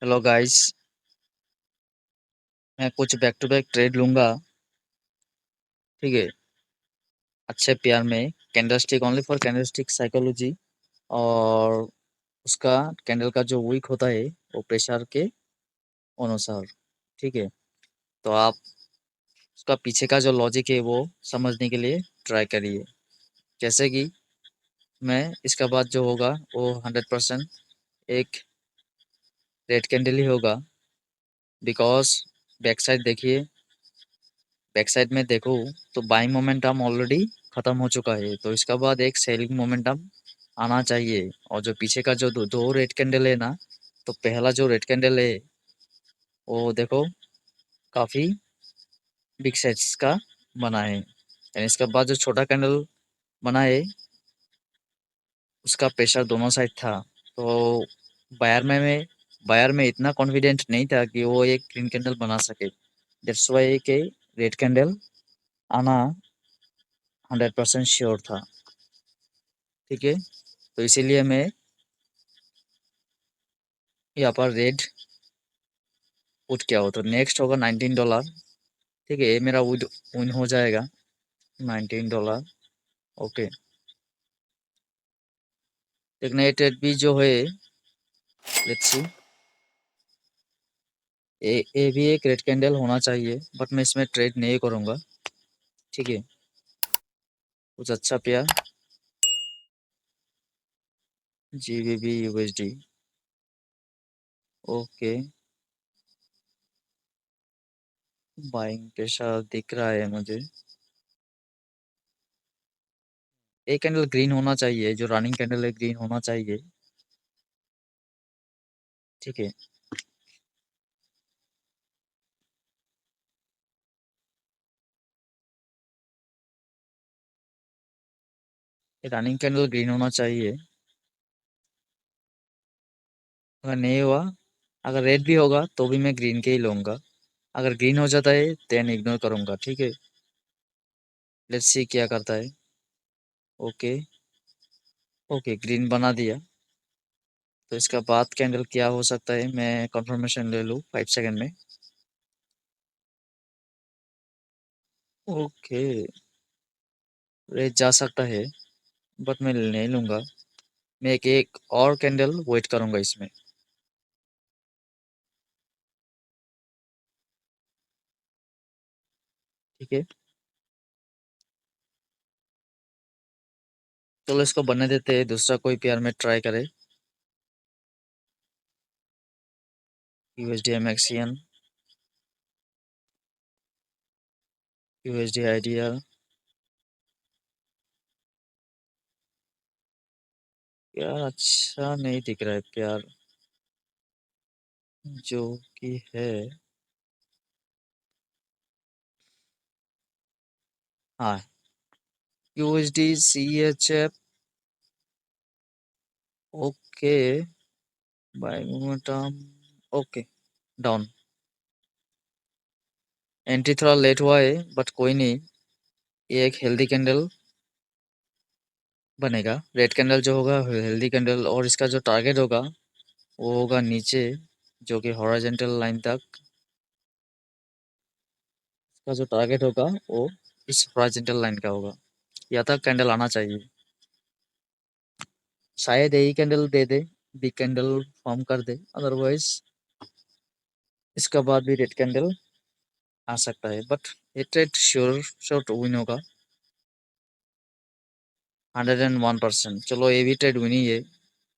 Hello guys. मैं कुछ back to back trade लूंगा। ठीक है। अच्छे पेयर में candlestick only for candlestick psychology. और उसका कैंडल का जो वीक होता है वो प्रेशर के अनुसार। ठीक है। तो आप उसका पीछे का जो लॉजिक है वो समझने के लिए ट्राई करिए। जैसे कि मैं इसका बाद जो होगा वो 100% एक रेड कैंडल ही होगा। बिकॉज बैक साइड देखिए। बैक साइड में देखो तो बाइंग मोमेंटम ऑलरेडी खत्म हो चुका है, तो इसका बाद एक सेलिंग मोमेंटम आना चाहिए। और जो पीछे का जो दो रेड कैंडल है ना, तो पहला जो रेड कैंडल है वो देखो काफी बिग साइज का बना है। यानी इसके बाद जो छोटा कैंडल बना है उसका प्रेशर दोनों साइड था। तो बायर में इतना कॉन्फिडेंट नहीं था कि वो एक ग्रीन कैंडल बना सके। दैट्स वाई के रेड कैंडल आना 100% श्योर था। ठीक है। तो इसीलिए मैं यहाँ पर रेड पुट किया हो। तो नेक्स्ट होगा $19। ठीक है, ये मेरा विन हो जाएगा $19। ओके। लेकिन ये ट्रेड भी जो है, लेट्स सी, ये भी एक रेड कैंडल होना चाहिए, बट मैं इसमें ट्रेड नहीं करूंगा। ठीक है। कुछ अच्छा pair GBP USD। Okay. Buying pressure दिख रहा है मुझे। एक कैंडल ग्रीन होना चाहिए, जो रनिंग कैंडल है ग्रीन होना चाहिए। ठीक है। रनिंग कैंडल ग्रीन होना चाहिए। अगर नहीं हुआ, अगर रेड भी होगा तो भी मैं ग्रीन के ही लूंगा। अगर ग्रीन हो जाता है देन इग्नोर करूंगा। ठीक है। लेट्स सी क्या करता है। ओके। ओके, ग्रीन बना दिया। तो इसका बाद कैंडल क्या हो सकता है, मैं कंफर्मेशन ले लूँ 5 सेकंड में। ओके। रेड जा सकता है, बट मैं नहीं लूंगा। मैं एक और कैंडल वेट करूंगा इसमें। ठीक है। चलो इसको बनने देते हैं, दूसरा कोई पेयर में ट्राई करे। USD MXN, USD IDR। यार अच्छा नहीं दिख रहा है प्यार, जो कि है। हाँ, USD CHF। Okay. Buy momentum. Okay. Down. Entry थोड़ा लेट हुआ है, बट कोई नहीं। ये एक हेल्दी कैंडल बनेगा। रेड कैंडल जो होगा हेल्दी कैंडल, और इसका जो टारगेट होगा वो होगा नीचे, जो कि हॉरिजॉन्टल लाइन तक। इसका जो टारगेट होगा वो इस हॉरिजॉन्टल लाइन का होगा। यहाँ तक कैंडल आना चाहिए। शायद यही कैंडल दे दे, बिग कैंडल फॉर्म कर दे। अदरवाइज इसका बाद भी रेड कैंडल आ सकता है, बट ये ट्रेड श्योर श्योर विन होगा 101%। चलो ये भी ट्रेड विन ही है।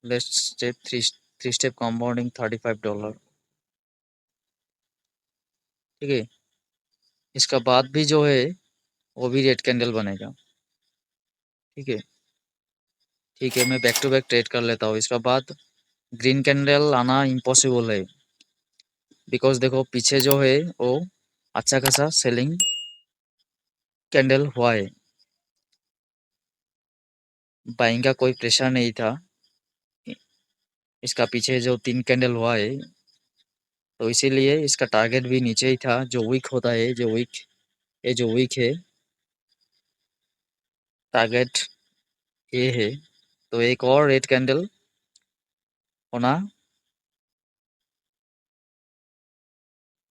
Let's step three step compounding $35। ठीक है। इसका बाद भी जो है वो भी रेड कैंडल बनेगा। ठीक है। ठीक है, मैं बैक टू बैक ट्रेड कर लेता हूँ। इसका बाद ग्रीन कैंडल आना इम्पॉसिबल है। बिकॉज देखो पीछे जो है वो अच्छा खासा सेलिंग कैंडल हुआ है। बाइंग का कोई प्रेशर नहीं था। इसका पीछे जो 3 कैंडल हुआ है, तो इसीलिए इसका टारगेट भी नीचे ही था। जो वीक होता है, जो वीक है, टारगेट ये है। तो एक और रेड कैंडल होना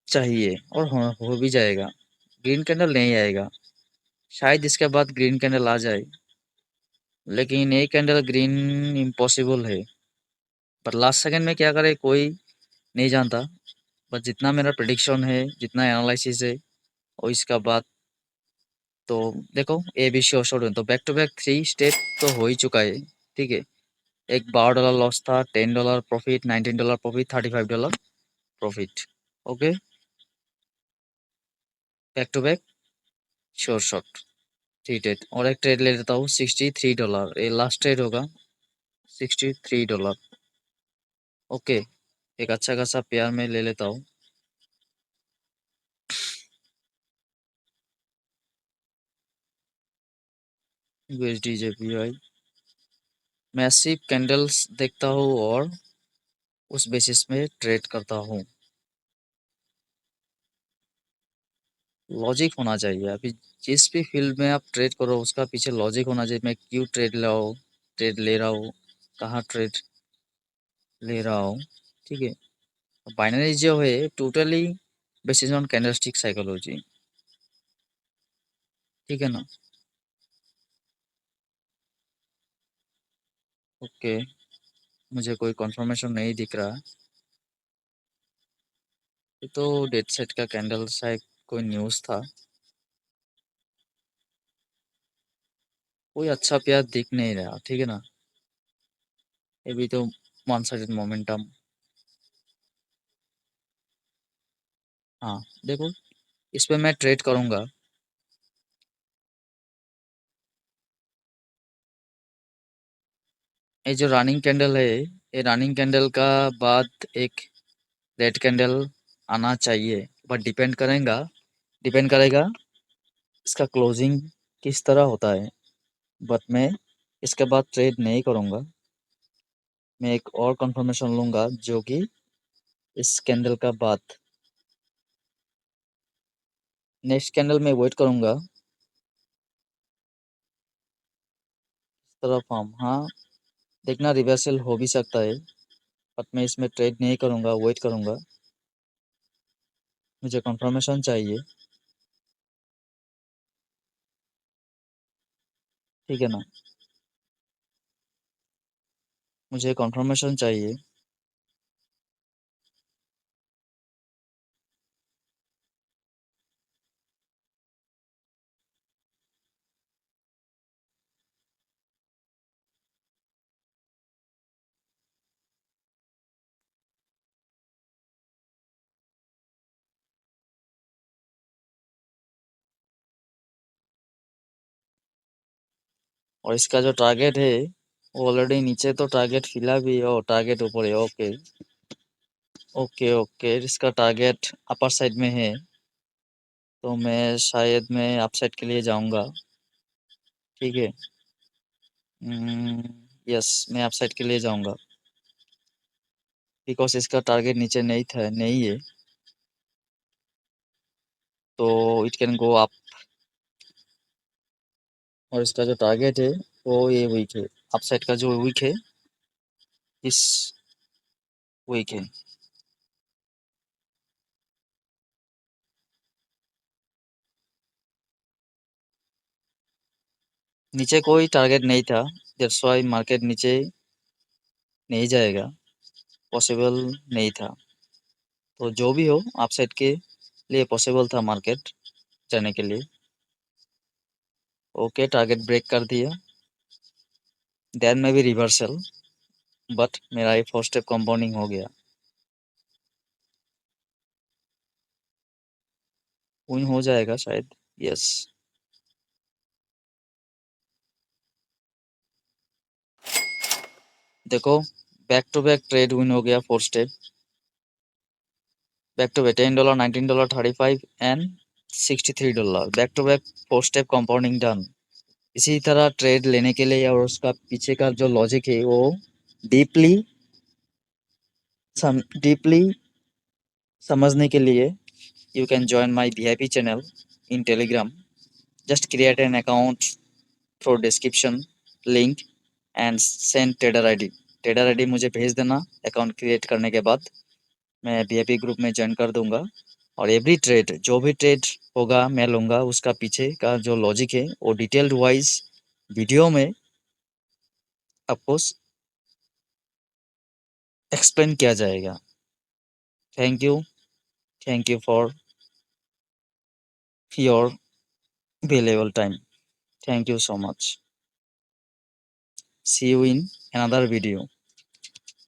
चाहिए और हो भी जाएगा। ग्रीन कैंडल नहीं आएगा, शायद इसके बाद ग्रीन कैंडल आ जाए, लेकिन एक कैंडल ग्रीन इम्पॉसिबल है। पर लास्ट सेकंड में क्या करे कोई नहीं जानता। बस जितना मेरा प्रिडिक्शन है, जितना एनालिसिस है, और इसका बाद तो देखो ए बी सी और शॉर्ट तो बैक टू बैक 3 स्टेप तो हो ही चुका है। ठीक है, एक $12 लॉस था, $10 profit, $19 profit, $35 profit. Okay, back to back sure shot. ठीक है, और एक ट्रेड ले लेता हूँ $63, ये लास्ट ट्रेड होगा। $63। ओके, एक अच्छा खासा पेयर में ले लेता हूँ। यूएसडी जेपीवाई मैसिव कैंडल्स देखता हूँ और उस बेसिस में ट्रेड करता हूँ। लॉजिक होना चाहिए अभी, जिस भी फील्ड में आप ट्रेड करो उसका पीछे लॉजिक होना चाहिए। मैं क्यों ट्रेड ले रहा हूँ, कहाँ ट्रेड ले रहा हूँ। ठीक है, बाइनरी जो है totally basis on candlestick psychology. ठीक है ना। ओके, मुझे कोई कंफर्मेशन नहीं दिख रहा। ये तो डेट सेट का कैंडल शायद कोई न्यूज़ था। कोई अच्छा पेयर दिख नहीं रहा। ठीक है ना, ये भी तो वन साइडेड मोमेंटम। हाँ, देखो इस पे मैं ट्रेड करूंगा। ये जो रनिंग कैंडल है, ये रनिंग कैंडल का बाद एक रेड कैंडल आना चाहिए, बट डिपेंड करेगा इसका क्लोजिंग किस तरह होता है। बट मैं इसके बाद ट्रेड नहीं करूंगा। मैं एक और कंफर्मेशन लूंगा जो कि इस कैंडल का बाद नेक्स्ट कैंडल में वेट करूंगा। इस तरह फॉर्म, हाँ, देखना रिवर्सल हो भी सकता है, बट मैं इसमें ट्रेड नहीं करूंगा, वेट करूंगा। मुझे कंफर्मेशन चाहिए। ठीक है ना, मुझे कंफर्मेशन चाहिए। और इसका जो टारगेट है वो ऑलरेडी नीचे तो टारगेट फिला भी है और टारगेट ऊपर है। ओके ओके ओके, इसका टारगेट अपर साइड में है, तो मैं अपसाइड के लिए जाऊंगा। ठीक है, यस, मैं अपसाइड के लिए जाऊंगा बिकॉज इसका टारगेट नीचे नहीं था, नहीं है, तो इट कैन गो अप। और इसका जो टारगेट है वो ये वीक है, अपसाइड का जो वीक है इस वीक है। नीचे कोई टारगेट नहीं था, दैट्स व्हाई मार्केट नीचे नहीं जाएगा, पॉसिबल नहीं था। तो जो भी हो अपसाइड के लिए पॉसिबल था मार्केट जाने के लिए। ओके, टारगेट ब्रेक कर दिया, देन में भी रिवर्सल, बट मेरा ये 4 स्टेप कंपाउंडिंग हो गया। विन हो जाएगा शायद, यस। देखो back to back trade win हो गया, 4 step back to back, $10, $19, 35 and $63, back to back 4 step compounding done. इसी तरह ट्रेड लेने के लिए और उसका पीछे का जो लॉजिक है वो डीपली डीपली समझने के लिए you can join my VIP channel in Telegram. Just create an account through description link and send trader ID. Trader ID मुझे भेज देना अकाउंट क्रिएट करने के बाद, मैं वीआईपी ग्रुप में ज्वाइन कर दूंगा। और एवरी ट्रेड, जो भी ट्रेड होगा मैं लूँगा, उसका पीछे का जो लॉजिक है वो डिटेल्ड वाइज़ वीडियो में आपको एक्सप्लेन किया जाएगा। Thank you, thank you for your valuable time. Thank you so much. See you in another video.